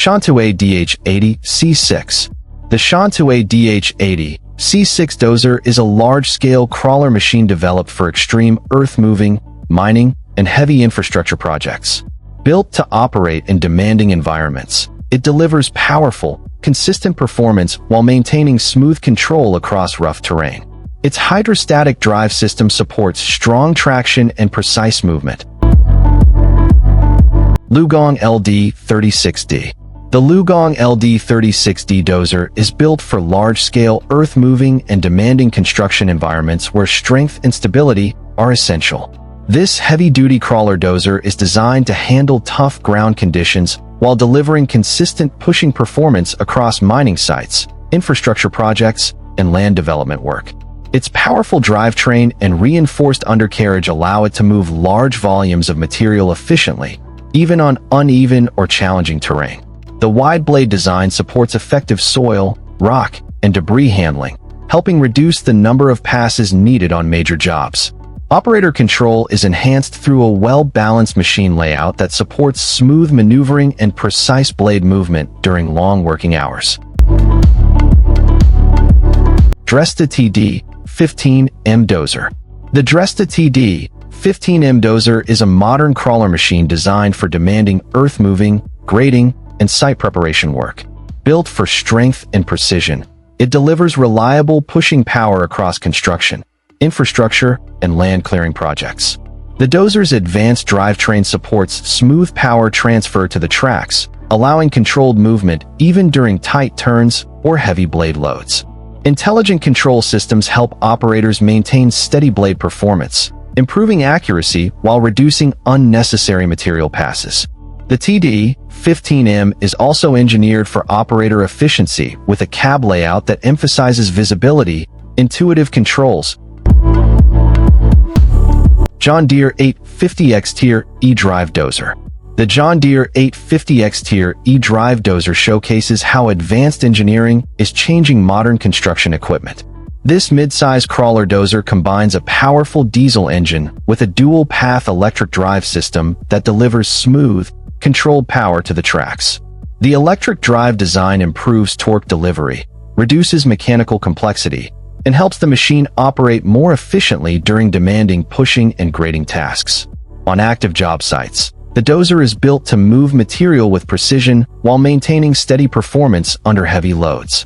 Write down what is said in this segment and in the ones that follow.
Shantuei DH80 C6. The Shantuei DH80 C6 dozer is a large-scale crawler machine developed for extreme earth-moving, mining, and heavy infrastructure projects. Built to operate in demanding environments, it delivers powerful, consistent performance while maintaining smooth control across rough terrain. Its hydrostatic drive system supports strong traction and precise movement. Lugong LD36D. The Lugong LD36D dozer is built for large-scale earth-moving and demanding construction environments where strength and stability are essential. This heavy-duty crawler dozer is designed to handle tough ground conditions while delivering consistent pushing performance across mining sites, infrastructure projects, and land development work. Its powerful drivetrain and reinforced undercarriage allow it to move large volumes of material efficiently, even on uneven or challenging terrain. The wide blade design supports effective soil, rock, and debris handling, helping reduce the number of passes needed on major jobs. Operator control is enhanced through a well-balanced machine layout that supports smooth maneuvering and precise blade movement during long working hours. Dresta TD-15M dozer. The Dresta TD-15M dozer is a modern crawler machine designed for demanding earth-moving, grading, and site preparation work. Built for strength and precision, it delivers reliable pushing power across construction, infrastructure, and land clearing projects. The dozer's advanced drivetrain supports smooth power transfer to the tracks, allowing controlled movement even during tight turns or heavy blade loads. Intelligent control systems help operators maintain steady blade performance, improving accuracy while reducing unnecessary material passes. The TD-15M is also engineered for operator efficiency with a cab layout that emphasizes visibility, intuitive controls. John Deere 850X Tier E-Drive Dozer. The John Deere 850X Tier E-Drive Dozer showcases how advanced engineering is changing modern construction equipment. This mid-size crawler dozer combines a powerful diesel engine with a dual-path electric drive system that delivers smooth, controlled power to the tracks. The electric drive design improves torque delivery, reduces mechanical complexity, and helps the machine operate more efficiently during demanding pushing and grading tasks. On active job sites, the dozer is built to move material with precision while maintaining steady performance under heavy loads.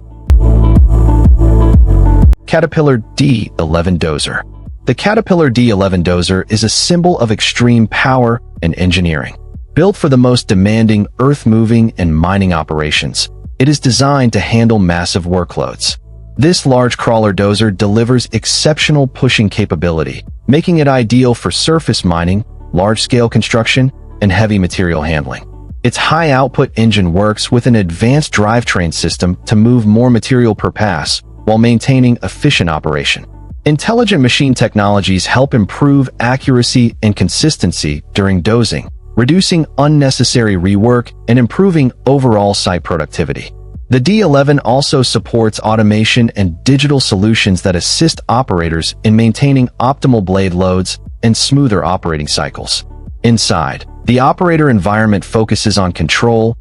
Caterpillar D11 dozer. The Caterpillar D11 dozer is a symbol of extreme power and engineering. Built for the most demanding earth-moving and mining operations, it is designed to handle massive workloads. This large crawler dozer delivers exceptional pushing capability, making it ideal for surface mining, large-scale construction, and heavy material handling. Its high-output engine works with an advanced drivetrain system to move more material per pass while maintaining efficient operation. Intelligent machine technologies help improve accuracy and consistency during dozing, reducing unnecessary rework and improving overall site productivity. The D11 also supports automation and digital solutions that assist operators in maintaining optimal blade loads and smoother operating cycles. Inside, the operator environment focuses on control.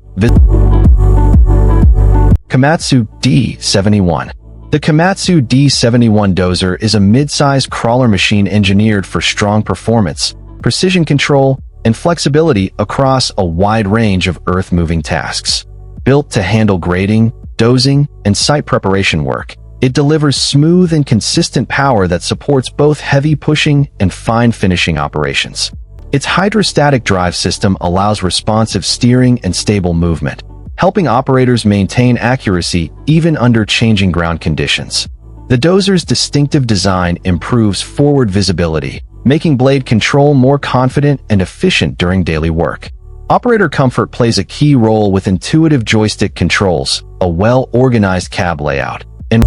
Komatsu D71. The Komatsu D71 dozer is a mid-size crawler machine engineered for strong performance, precision control, and flexibility across a wide range of earth-moving tasks. Built to handle grading, dozing, and site preparation work, it delivers smooth and consistent power that supports both heavy pushing and fine finishing operations. Its hydrostatic drive system allows responsive steering and stable movement, helping operators maintain accuracy even under changing ground conditions. The dozer's distinctive design improves forward visibility, making blade control more confident and efficient during daily work. Operator comfort plays a key role with intuitive joystick controls, a well-organized cab layout, and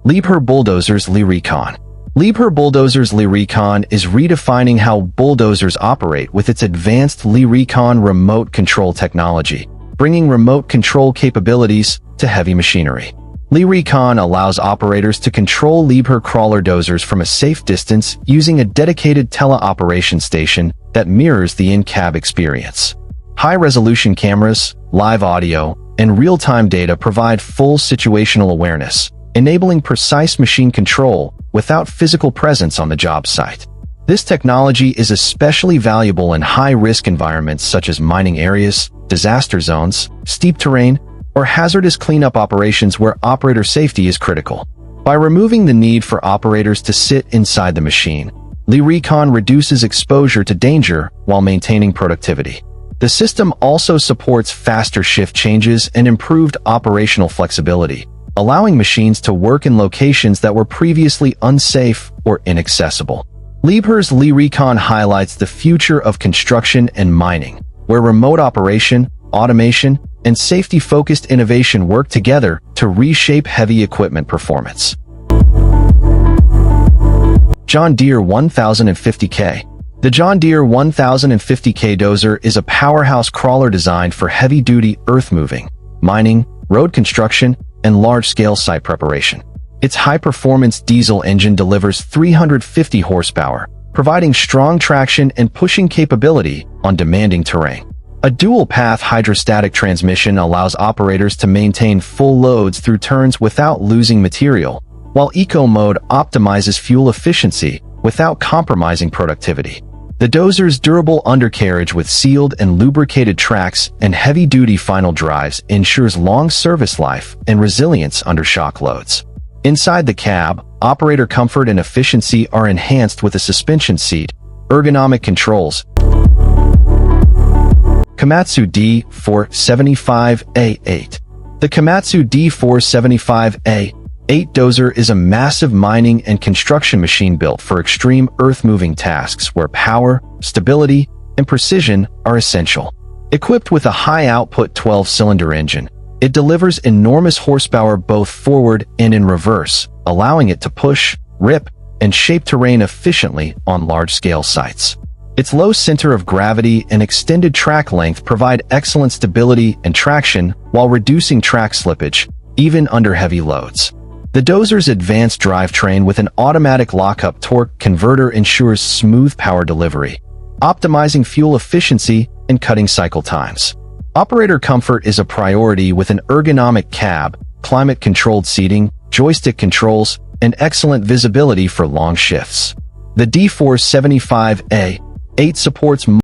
Liebherr Bulldozers LeRecon. Liebherr Bulldozers LeRecon is redefining how bulldozers operate with its advanced LeRecon remote control technology, bringing remote control capabilities to heavy machinery. LeRecon allows operators to control Liebherr crawler dozers from a safe distance using a dedicated teleoperation station that mirrors the in-cab experience. High-resolution cameras, live audio, and real-time data provide full situational awareness, enabling precise machine control without physical presence on the job site. This technology is especially valuable in high-risk environments such as mining areas, disaster zones, steep terrain, or hazardous cleanup operations where operator safety is critical. By removing the need for operators to sit inside the machine, Recon reduces exposure to danger while maintaining productivity. The system also supports faster shift changes and improved operational flexibility, allowing machines to work in locations that were previously unsafe or inaccessible. Liebherr's Recon highlights the future of construction and mining, where remote operation, automation, and safety-focused innovation work together to reshape heavy equipment performance. John Deere 1050K. The John Deere 1050K dozer is a powerhouse crawler designed for heavy-duty earth-moving, mining, road construction, and large-scale site preparation. Its high-performance diesel engine delivers 350 horsepower, providing strong traction and pushing capability on demanding terrain. A dual-path hydrostatic transmission allows operators to maintain full loads through turns without losing material, while Eco Mode optimizes fuel efficiency without compromising productivity. The dozer's durable undercarriage with sealed and lubricated tracks and heavy-duty final drives ensures long service life and resilience under shock loads. Inside the cab, operator comfort and efficiency are enhanced with a suspension seat, ergonomic controls. Komatsu D475A8. The Komatsu D475A8 dozer is a massive mining and construction machine built for extreme earth-moving tasks where power, stability, and precision are essential. Equipped with a high-output 12-cylinder engine, it delivers enormous horsepower both forward and in reverse, allowing it to push, rip, and shape terrain efficiently on large-scale sites. Its low center of gravity and extended track length provide excellent stability and traction while reducing track slippage, even under heavy loads. The dozer's advanced drivetrain with an automatic lockup torque converter ensures smooth power delivery, optimizing fuel efficiency and cutting cycle times. Operator comfort is a priority with an ergonomic cab, climate-controlled seating, joystick controls, and excellent visibility for long shifts. The D475A8 supports